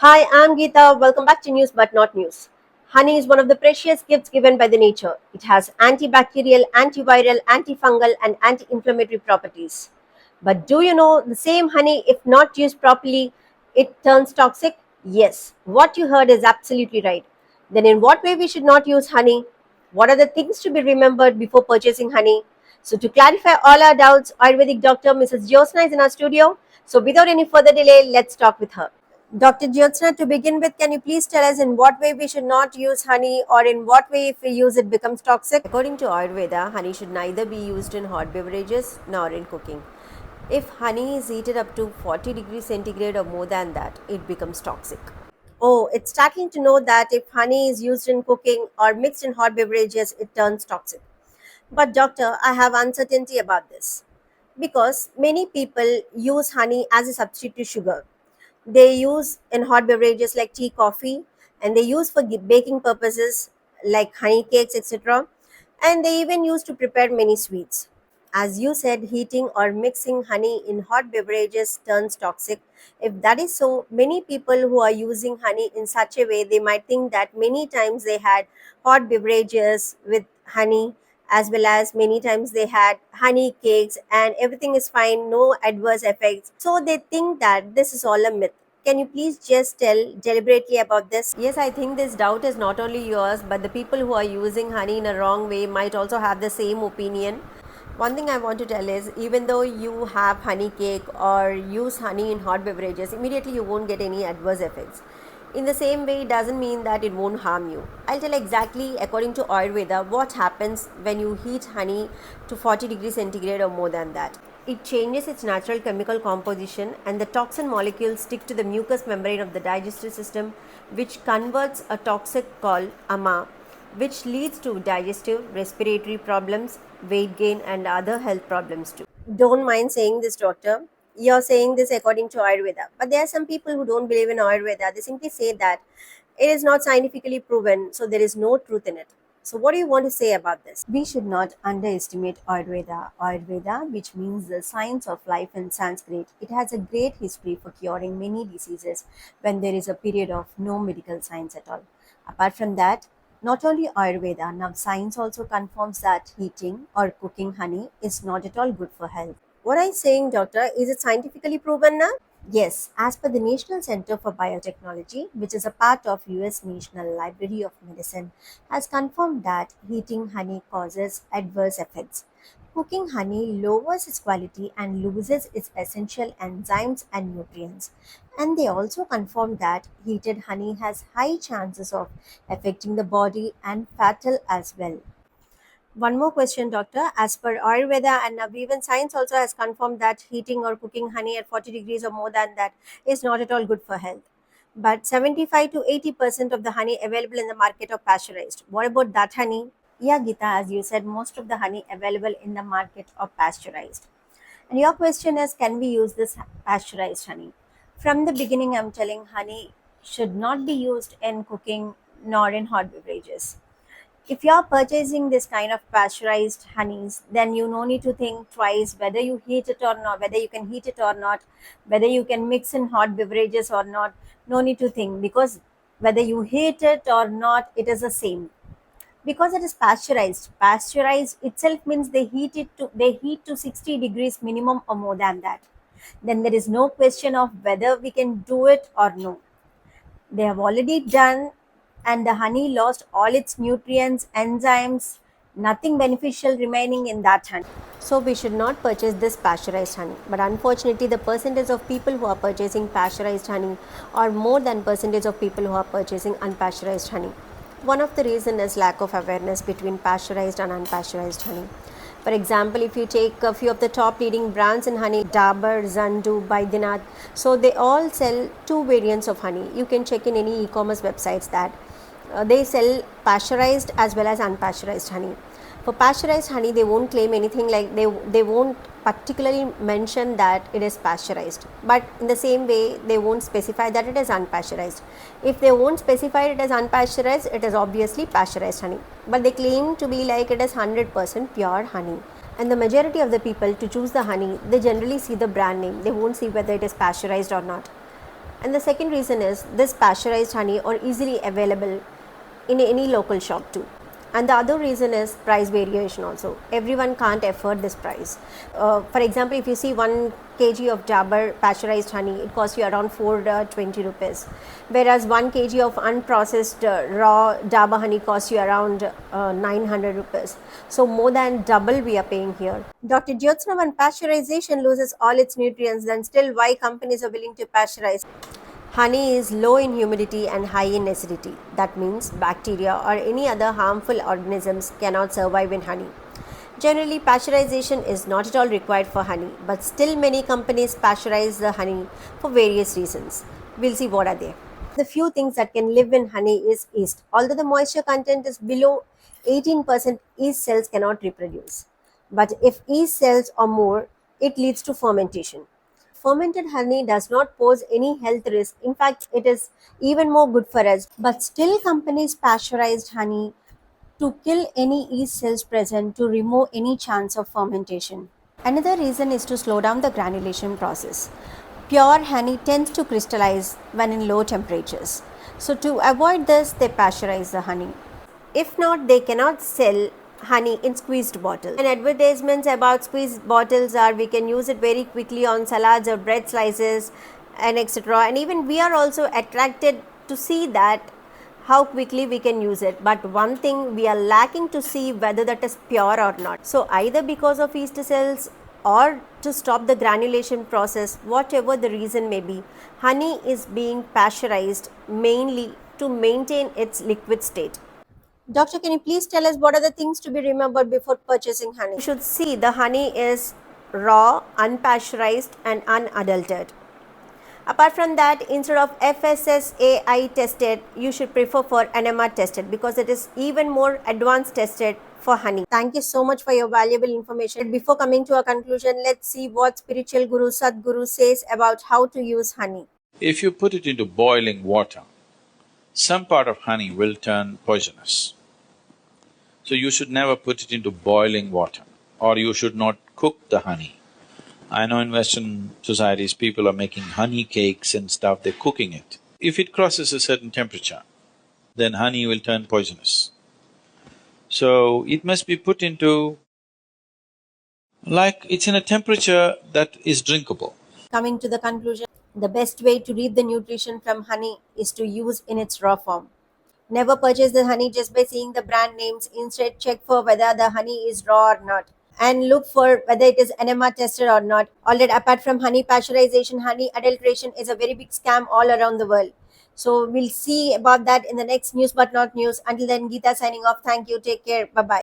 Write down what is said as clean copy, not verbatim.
Hi, I'm Geeta. Welcome back to News But Not News. Honey is one of the precious gifts given by the nature. It has antibacterial, antiviral, antifungal, and anti inflammatory properties. But do you know the same honey, if not used properly, it turns toxic? Yes, what you heard is absolutely right. Then, in what way we should not use honey? What are the things to be remembered before purchasing honey? So, to clarify all our doubts, Ayurvedic doctor Mrs. Jyotsna is in our studio. So, without any further delay, let's talk with her. Dr. Jyotsna, to begin with, can you please tell us in what way we should not use honey or in what way if we use it becomes toxic? According to Ayurveda, honey should neither be used in hot beverages nor in cooking. If honey is heated up to 40 degrees centigrade or more than that, it becomes toxic. Oh, it's startling to know that if honey is used in cooking or mixed in hot beverages, it turns toxic. But, doctor, I have uncertainty about this because many people use honey as a substitute to sugar. They use in hot beverages like tea, coffee, and they use for baking purposes like honey cakes, etc. And they even use to prepare many sweets. As you said, heating or mixing honey in hot beverages turns toxic. If that is so, many people who are using honey in such a way, they might think that many times they had hot beverages with honey, as well as many times they had honey cakes and everything is fine, no adverse effects. So they think that this is all a myth. Can you please just tell deliberately about this? Yes, I think this doubt is not only yours, but the people who are using honey in a wrong way might also have the same opinion. One thing I want to tell is even though you have honey cake or use honey in hot beverages, immediately you won't get any adverse effects. In the same way, it doesn't mean that it won't harm you. I'll tell exactly according to Ayurveda what happens when you heat honey to 40 degrees centigrade or more than that. It changes its natural chemical composition and the toxin molecules stick to the mucous membrane of the digestive system, which converts a toxic called ama, which leads to digestive, respiratory problems, weight gain, and other health problems too. Don't mind saying this, doctor. You're saying this according to Ayurveda. But there are some people who don't believe in Ayurveda. They simply say that it is not scientifically proven, so there is no truth in it. So, what do you want to say about this? We should not underestimate Ayurveda. Ayurveda, which means the science of life in Sanskrit, it has a great history for curing many diseases when there is a period of no medical science at all. Apart from that, not only Ayurveda, now science also confirms that heating or cooking honey is not at all good for health. What are you saying, doctor? Is it scientifically proven now? Yes, as per the National Center for Biotechnology, which is a part of US National Library of Medicine, has confirmed that heating honey causes adverse effects. Cooking honey lowers its quality and loses its essential enzymes and nutrients. And they also confirmed that heated honey has high chances of affecting the body and fatal as well. One more question, doctor. As per Ayurveda and now even science also has confirmed that heating or cooking honey at 40 degrees or more than that is not at all good for health. But 75 to 80% of the honey available in the market are pasteurized. What about that honey? Yeah, Gita, as you said, most of the honey available in the market are pasteurized. And your question is, can we use this pasteurized honey? From the beginning, I'm telling honey should not be used in cooking nor in hot beverages. If you're purchasing this kind of pasteurized honeys, then you no need to think twice whether you heat it or not, whether you can heat it or not, whether you can mix in hot beverages or not. No need to think because whether you heat it or not, it is the same because it is pasteurized. Pasteurized itself means they heat to 60 degrees minimum or more than that. Then there is no question of whether we can do it or no. They have already done, and the honey lost all its nutrients, enzymes, nothing beneficial remaining in that honey. So we should not purchase this pasteurized honey. But unfortunately, the percentage of people who are purchasing pasteurized honey are more than percentage of people who are purchasing unpasteurized honey. One of the reason is lack of awareness between pasteurized and unpasteurized honey. For example, if you take a few of the top leading brands in honey, Dabur, Zandu, Baidyanath, so they all sell two variants of honey. You can check in any e-commerce websites that they sell pasteurized as well as unpasteurized honey. For pasteurized honey, they won't claim anything like they won't particularly mention that it is pasteurized. But in the same way, they won't specify that it is unpasteurized. If they won't specify it as unpasteurized, it is obviously pasteurized honey. But they claim to be like it is 100% pure honey. And the majority of the people to choose the honey, they generally see the brand name. They won't see whether it is pasteurized or not. And the second reason is this pasteurized honey are easily available in any local shop too. And the other reason is price variation also. Everyone can't afford this price. For example, if you see 1 kg of Dabur pasteurized honey, it costs you around 420 rupees. Whereas 1 kg of unprocessed raw Dabur honey costs you around 900 rupees. So more than double we are paying here. Dr. Jyotsna, when pasteurization loses all its nutrients, then still why companies are willing to pasteurize? Honey is low in humidity and high in acidity. That means bacteria or any other harmful organisms cannot survive in honey. Generally, pasteurization is not at all required for honey, but still many companies pasteurize the honey for various reasons. We'll see what are they. The few things that can live in honey is yeast. Although the moisture content is below 18%, yeast cells cannot reproduce. But if yeast cells are more, it leads to fermentation. Fermented honey does not pose any health risk. In fact, it is even more good for us. But still, companies pasteurized honey to kill any yeast cells present to remove any chance of fermentation. Another reason is to slow down the granulation process. Pure honey tends to crystallize when in low temperatures. So, to avoid this, they pasteurize the honey. If not, they cannot sell honey in squeezed bottles. And advertisements about squeezed bottles are we can use it very quickly on salads or bread slices and etc. And even we are also attracted to see that how quickly we can use it. But one thing we are lacking to see whether that is pure or not. So either because of yeast cells or to stop the granulation process, whatever the reason may be, honey is being pasteurized mainly to maintain its liquid state. Doctor, can you please tell us what are the things to be remembered before purchasing honey? You should see the honey is raw, unpasteurized, and unadulterated. Apart from that, instead of FSSAI tested, you should prefer for NMR tested because it is even more advanced tested for honey. Thank you so much for your valuable information. Before coming to a conclusion, let's see what spiritual guru Sadhguru says about how to use honey. If you put it into boiling water, some part of honey will turn poisonous. So you should never put it into boiling water, or you should not cook the honey. I know in Western societies, people are making honey cakes and stuff, they're cooking it. If it crosses a certain temperature, then honey will turn poisonous. So it must be put into… like it's in a temperature that is drinkable. Coming to the conclusion, the best way to reap the nutrition from honey is to use in its raw form. Never purchase the honey just by seeing the brand names. Instead, check for whether the honey is raw or not. And look for whether it is enema tested or not. Already, apart from honey pasteurization, honey adulteration is a very big scam all around the world. So, we'll see about that in the next news but not news. Until then, Geeta signing off. Thank you. Take care. Bye bye.